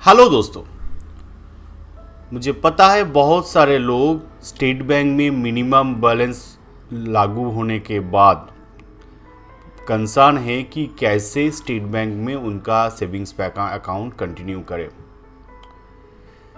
Hello दोस्तों, मुझे पता है बहुत सारे लोग स्टेट बैंक में मिनिमम बैलेंस लागू होने के बाद कंसर्न है कि कैसे स्टेट बैंक में उनका सेविंग्स अकाउंट कंटिन्यू करें।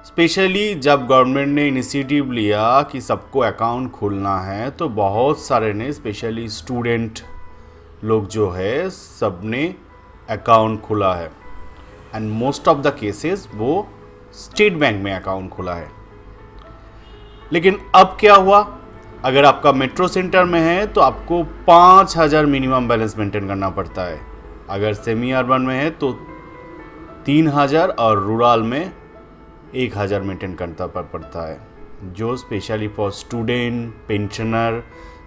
स्पेशली जब गवर्नमेंट ने इनिशिएटिव लिया कि सबको अकाउंट खोलना है तो बहुत सारे ने, स्पेशली स्टूडेंट लोग जो है, सब ने अकाउंट खोला है and most of the cases वो स्टेट बैंक में अकाउंट खोला है। लेकिन अब क्या हुआ, अगर आपका मेट्रो सेंटर में है तो आपको 5,000 मिनिमम बैलेंस मेंटेन करना पड़ता है। अगर सेमी अर्बन में है तो 3,000 और रूरल में 1,000 मेंटेन करना पड़ता है, जो स्पेशली फॉर स्टूडेंट, पेंशनर,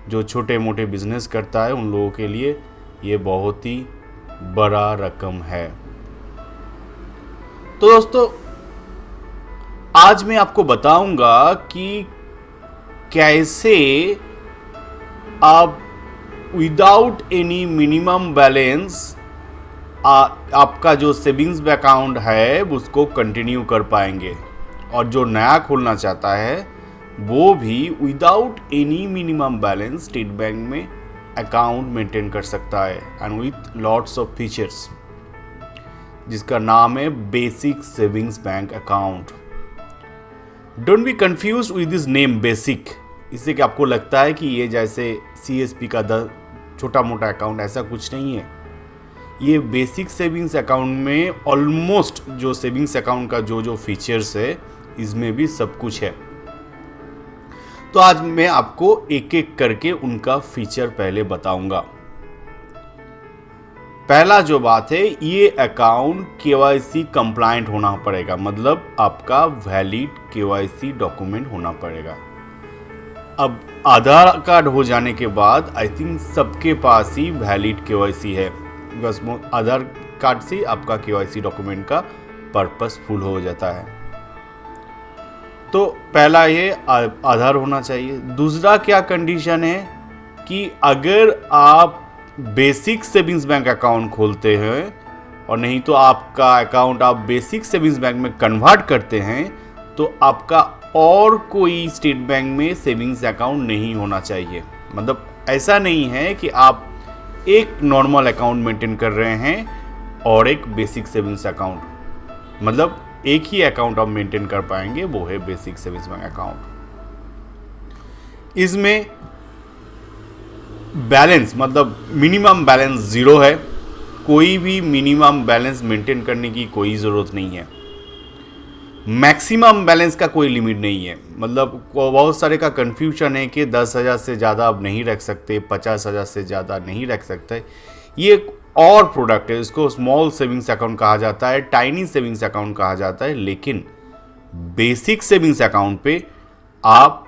जो छोटे मोटे बिजनेस करता है उन लोगों के लिए ये बहुत ही बड़ा रकम है। तो दोस्तों, आज मैं आपको बताऊंगा कि कैसे आप विदाउट एनी मिनिमम बैलेंस आपका जो सेविंग्स अकाउंट है उसको कंटिन्यू कर पाएंगे, और जो नया खोलना चाहता है वो भी without any minimum balance state bank में अकाउंट मेंटेन कर सकता है and with lots of features, जिसका नाम है basic savings bank account. Don't be confuse with this name basic, इससे कि आपको लगता है कि ये जैसे CSP का छोटा मोटा अकाउंट, ऐसा कुछ नहीं है। ये बेसिक सेविंग्स अकाउंट में ऑलमोस्ट जो सेविंग्स अकाउंट का जो फीचर्स है इसमें भी सब कुछ है। तो आज मैं आपको एक एक करके उनका फीचर पहले बताऊंगा। पहला जो बात है, ये अकाउंट KYC कंप्लायंट होना पड़ेगा, मतलब आपका वैलिड KYC डॉक्यूमेंट होना पड़ेगा। अब आधार कार्ड हो जाने के बाद आई थिंक सबके पास ही वैलिड KYC है, बस आधार कार्ड से आपका KYC डॉक्यूमेंट का पर्पस फुल हो जाता है। तो पहला ये आधार होना चाहिए। दूसरा क्या कंडीशन है कि अगर आप बेसिक सेविंग्स बैंक अकाउंट खोलते हैं और नहीं तो आपका अकाउंट आप बेसिक सेविंग्स बैंक में कन्वर्ट करते हैं तो आपका और कोई स्टेट बैंक में सेविंग्स अकाउंट नहीं होना चाहिए। मतलब ऐसा नहीं है कि आप एक नॉर्मल अकाउंट मेंटेन कर रहे हैं और एक बेसिक सेविंग्स अकाउंट, मतलब एक ही अकाउंट आप मेंटेन कर पाएंगे, वो है बेसिक सेविंग्स बैंक अकाउंट। इसमें बैलेंस मतलब मिनिमम बैलेंस 0 है, कोई भी मिनिमम बैलेंस मेंटेन करने की कोई ज़रूरत नहीं है। मैक्सिमम बैलेंस का कोई लिमिट नहीं है, मतलब बहुत सारे का कन्फ्यूजन है कि 10,000 से ज़्यादा आप नहीं रख सकते, 50,000 से ज़्यादा नहीं रख सकते। ये एक और प्रोडक्ट है, इसको स्मॉल सेविंग्स अकाउंट कहा जाता है, टाइनी सेविंग्स अकाउंट कहा जाता है। लेकिन बेसिक सेविंग्स अकाउंट पे आप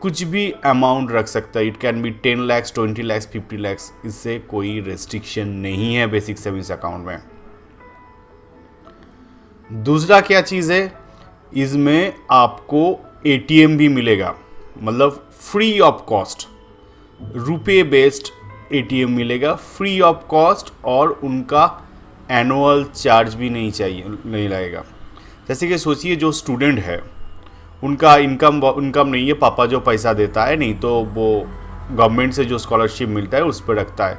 कुछ भी अमाउंट रख सकता है। It can be 10 lakh, 20 lakh, 50 lakh, इससे कोई रेस्ट्रिक्शन नहीं है बेसिक सेविंग्स अकाउंट में। दूसरा क्या चीज़ है, इसमें आपको ATM भी मिलेगा, मतलब फ्री ऑफ कॉस्ट, रुपए बेस्ड ATM मिलेगा फ्री ऑफ कॉस्ट, और उनका एनुअल चार्ज भी नहीं लगेगा। जैसे कि सोचिए जो स्टूडेंट है उनका इनकम नहीं है, पापा जो पैसा देता है, नहीं तो वो गवर्नमेंट से जो स्कॉलरशिप मिलता है उस पर रखता है।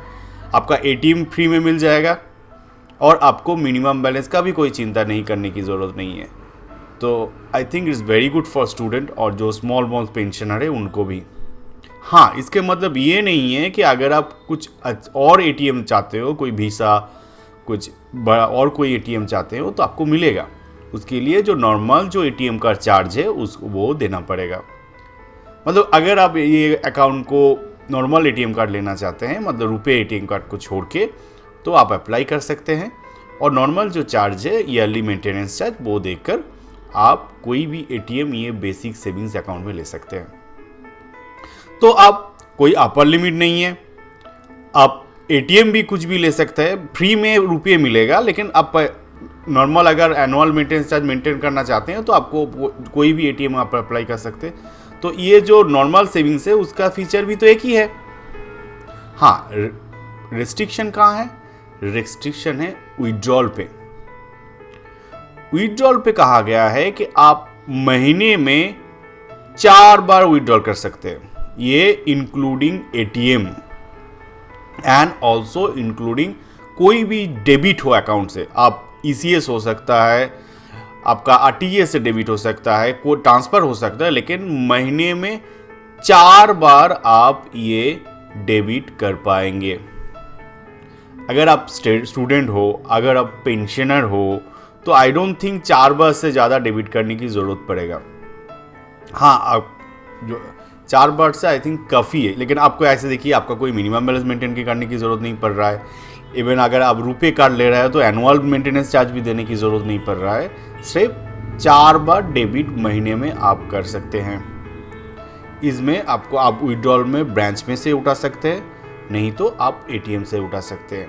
आपका ATM फ्री में मिल जाएगा और आपको मिनिमम बैलेंस का भी कोई चिंता नहीं करने की ज़रूरत नहीं है। तो I think it's very good for student और जो स्मॉल पेंशनर है उनको भी। हाँ, इसके मतलब ये नहीं है कि अगर आप कुछ और ATM चाहते हो, कोई वीसा, कुछ बड़ा और कोई ATM चाहते हो तो आपको मिलेगा। उसके लिए जो नॉर्मल जो ATM का चार्ज है वो देना पड़ेगा। मतलब अगर आप ये अकाउंट को नॉर्मल ATM कार्ड लेना चाहते हैं, मतलब रुपए ATM कार्ड को छोड़ के, तो आप अप्लाई कर सकते हैं और नॉर्मल जो चार्ज है ईयरली मेंटेनेंस चार्ज वो देकर आप कोई भी ATM ये बेसिक सेविंग्स अकाउंट में ले सकते हैं। तो आप कोई अपर लिमिट नहीं है, आप ATM भी कुछ भी ले सकते हैं, फ्री में रुपये मिलेगा। लेकिन आप नॉर्मल अगर एनुअल मेंटेनेंस चार्ज मेंटेन करना चाहते हैं तो आपको कोई भी ATM आप अप्लाई कर सकते हैं। तो ये जो नॉर्मल सेविंग्स है उसका फीचर भी तो एक ही है। हाँ, रेस्ट्रिक्शन कहाँ है? रेस्ट्रिक्शन है विड्रॉल पे। विड्रॉल पे कहा गया है कि आप महीने में 4 बार विड्रॉल कर सकते हैं, ये including ATM and also including कोई भी डेबिट हो अकाउंट से। आप ईसीएस हो सकता है, आपका आरटीजीएस से डेबिट हो सकता है, कोई ट्रांसफर हो सकता है, लेकिन महीने में 4 बार आप ये डेबिट कर पाएंगे। अगर आप स्टूडेंट हो, अगर आप पेंशनर हो, तो आई डोंट थिंक 4 बार से ज़्यादा डेबिट करने की ज़रूरत पड़ेगा। हाँ, आप जो 4 बार से आई थिंक काफ़ी है, लेकिन आपको ऐसे देखिए आपका कोई मिनिमम बैलेंस मेंटेन करने की ज़रूरत नहीं पड़ रहा है। इवन अगर आप रुपए कार्ड ले रहे हैं तो एनुअल मेंटेनेंस चार्ज भी देने की ज़रूरत नहीं पड़ रहा है। सिर्फ 4 बार डेबिट महीने में आप कर सकते हैं। इसमें आपको आप विड्रॉल में ब्रांच में से उठा सकते हैं, नहीं तो आप एटीएम से उठा सकते हैं।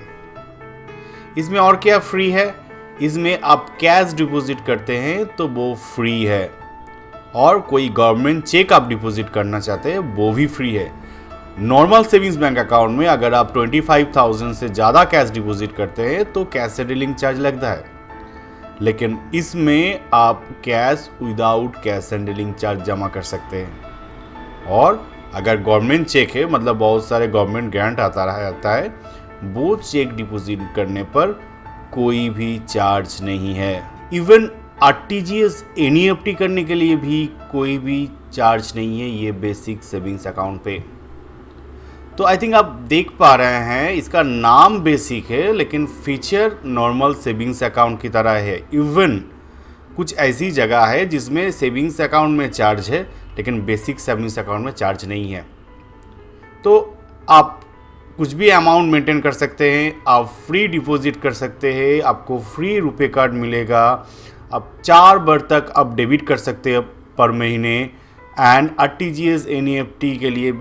इसमें और क्या फ्री है, इसमें आप कैश डिपॉजिट करते हैं तो वो फ्री है, और कोई गवर्नमेंट चेक आप डिपॉजिट करना चाहते हैं वो भी फ्री है। नॉर्मल सेविंग्स बैंक अकाउंट में अगर आप 25,000 से ज़्यादा कैश डिपॉजिट करते हैं तो कैश सेटलिंग चार्ज लगता है, लेकिन इसमें आप cash without cash handling charge जमा कर सकते हैं। और अगर गवर्नमेंट चेक है, मतलब बहुत सारे गवर्नमेंट ग्रांट आता रहता है, वो चेक डिपॉजिट करने पर कोई भी चार्ज नहीं है। इवन आरटीजीएस एनईएफटी करने के लिए भी कोई भी चार्ज नहीं है ये बेसिक सेविंग्स अकाउंट पे। तो आई थिंक आप देख पा रहे हैं, इसका नाम बेसिक है लेकिन फीचर नॉर्मल सेविंग्स अकाउंट की तरह है। इवन कुछ ऐसी जगह है जिसमें सेविंग्स अकाउंट में चार्ज है लेकिन बेसिक सेविंग्स अकाउंट में चार्ज नहीं है। तो आप कुछ भी अमाउंट मेंटेन कर सकते हैं, आप फ्री डिपॉजिट कर सकते हैं, आपको फ्री रुपए कार्ड मिलेगा, आप 4 बार तक आप डेबिट कर सकते हैं पर महीने, एंड आरटीजीएस एनईएफटी के लिए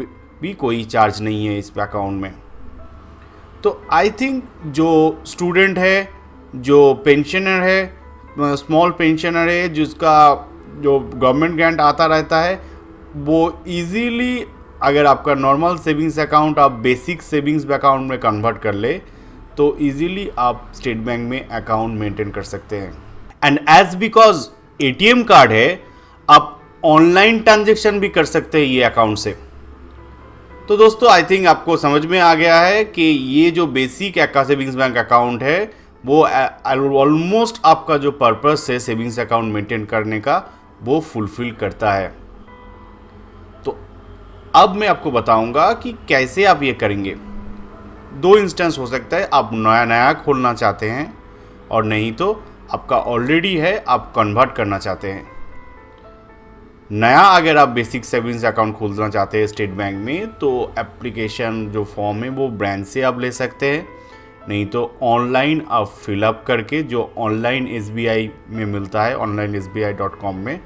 भी कोई चार्ज नहीं है इस अकाउंट में। तो आई थिंक जो स्टूडेंट है, जो पेंशनर है, स्मॉल पेंशनर है, जिसका जो गवर्नमेंट ग्रांट आता रहता है, वो इजीली अगर आपका नॉर्मल सेविंग्स अकाउंट आप बेसिक सेविंग्स अकाउंट में कन्वर्ट कर ले तो इजीली आप स्टेट बैंक में अकाउंट मेंटेन कर सकते हैं। And as because ATM card है, आप ऑनलाइन ट्रांजेक्शन भी कर सकते हैं ये अकाउंट से। तो दोस्तों आई थिंक आपको समझ में आ गया है कि ये जो बेसिक सेविंग्स बैंक अकाउंट है वो ऑलमोस्ट आपका जो पर्पस है सेविंग्स अकाउंट मेंटेन करने का वो फुलफिल करता है। तो अब मैं आपको बताऊंगा कि कैसे आप ये करेंगे। 2 इंस्टेंस हो सकता है, आप नया खोलना चाहते हैं और नहीं तो आपका ऑलरेडी है आप कन्वर्ट करना चाहते हैं। नया अगर आप बेसिक सेविंग्स अकाउंट खोलना चाहते हैं स्टेट बैंक में तो एप्लीकेशन जो फॉर्म है वो ब्रांच से आप ले सकते हैं, नहीं तो ऑनलाइन आप फिलअप करके जो ऑनलाइन एसबीआई में मिलता है, ऑनलाइन sbi.com में,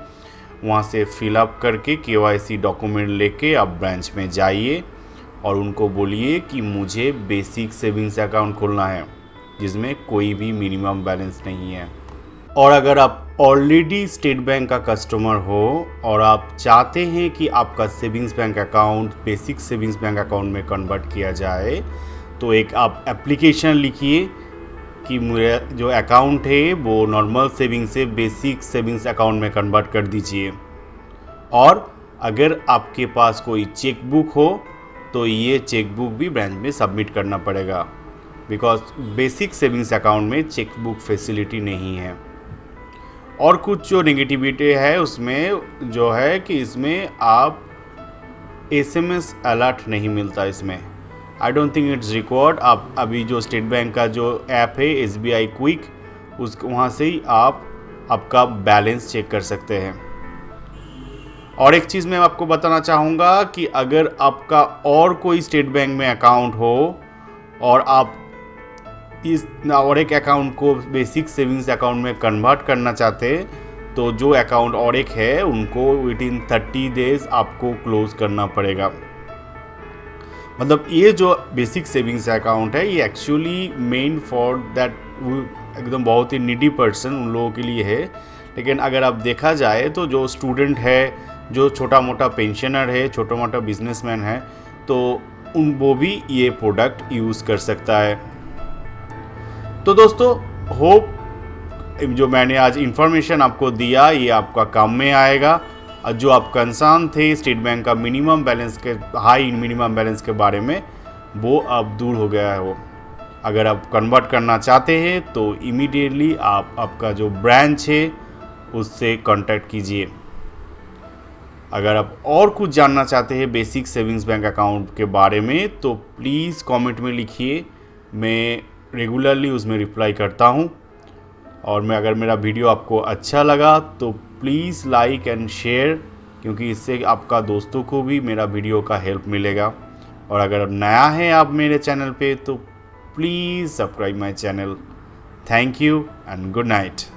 वहाँ से फिलअप करके KYC डॉक्यूमेंट लेके आप ब्रांच में जाइए और उनको बोलिए कि मुझे बेसिक सेविंग्स अकाउंट खोलना है जिसमें कोई भी मिनिमम बैलेंस नहीं है। और अगर आप ऑलरेडी स्टेट बैंक का कस्टमर हो और आप चाहते हैं कि आपका savings bank account basic savings bank account में कन्वर्ट किया जाए तो एक आप एप्लीकेशन लिखिए कि मेरा जो अकाउंट है वो नॉर्मल सेविंग से बेसिक सेविंग्स अकाउंट में कन्वर्ट कर दीजिए। और अगर आपके पास कोई चेक बुक हो तो ये चेक बुक भी ब्रांच में सबमिट करना पड़ेगा, बिकॉज बेसिक सेविंग्स अकाउंट में चेक बुक फैसिलिटी नहीं है। और कुछ जो नेगेटिविटी है उसमें जो है कि इसमें आप SMS अलर्ट नहीं मिलता इसमें। I don't think it's required. आप अभी जो स्टेट बैंक का जो ऐप है SBI क्विक, उस वहाँ से ही आप आपका बैलेंस चेक कर सकते हैं। और एक चीज़ मैं आपको बताना चाहूँगा कि अगर आपका और कोई स्टेट बैंक में अकाउंट हो और आप इस और एक अकाउंट को बेसिक सेविंग्स अकाउंट में कन्वर्ट करना चाहते हैं तो जो अकाउंट और एक है उनको विदिन 30 डेज आपको क्लोज करना पड़ेगा। मतलब ये जो बेसिक सेविंग्स अकाउंट है ये एक्चुअली मेन फॉर दैट एकदम बहुत ही नीडी पर्सन उन लोगों के लिए है। लेकिन अगर आप देखा जाए तो जो स्टूडेंट है, जो छोटा मोटा पेंशनर है, छोटा मोटा बिजनेसमैन है, तो वो भी ये प्रोडक्ट यूज़ कर सकता है। तो दोस्तों होप जो मैंने आज इन्फॉर्मेशन आपको दिया ये आपका काम में आएगा। और जो आप कंसर्न थे स्टेट बैंक का मिनिमम बैलेंस के हाई मिनिमम बैलेंस के बारे में, वो अब दूर हो गया है। वो अगर आप कन्वर्ट करना चाहते हैं तो इमीडिएटली आप आपका जो ब्रांच है उससे कांटेक्ट कीजिए। अगर आप और कुछ जानना चाहते हैं बेसिक सेविंग्स बैंक अकाउंट के बारे में तो प्लीज़ कमेंट में लिखिए, मैं रेगुलरली उसमें रिप्लाई करता हूँ। और मैं अगर मेरा वीडियो आपको अच्छा लगा तो प्लीज़ लाइक एंड शेयर, क्योंकि इससे आपका दोस्तों को भी मेरा वीडियो का हेल्प मिलेगा। और अगर नया है आप मेरे चैनल पे तो please subscribe my channel. Thank you and good night.